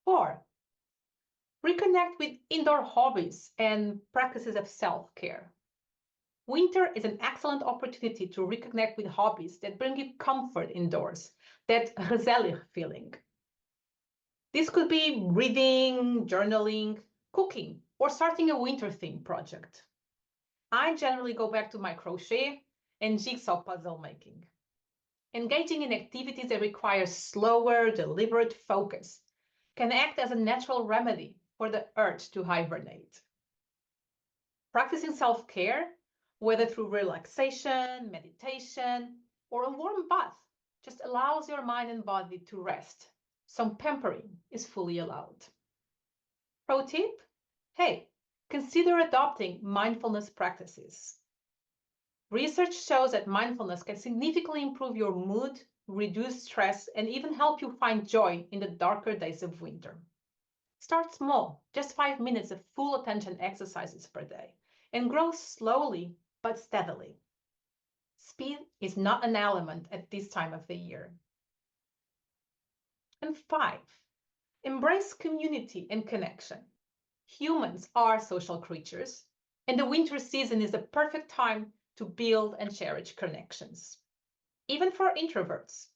4, reconnect with indoor hobbies and practices of self-care. Winter is an excellent opportunity to reconnect with hobbies that bring you comfort indoors, that gezellig feeling. This could be reading, journaling, cooking, or starting a winter theme project. I generally go back to my crochet and jigsaw puzzle making. Engaging in activities that require slower, deliberate focus can act as a natural remedy for the urge to hibernate. Practicing self-care, whether through relaxation, meditation, or a warm bath, just allows your mind and body to rest. Some pampering is fully allowed. Pro tip? Hey, consider adopting mindfulness practices. Research shows that mindfulness can significantly improve your mood, reduce stress, and even help you find joy in the darker days of winter. Start small, just 5 minutes of full attention exercises per day, and grow slowly but steadily. Speed is not an element at this time of the year. And 5, embrace community and connection. Humans are social creatures, and the winter season is the perfect time to build and cherish connections. Even for introverts,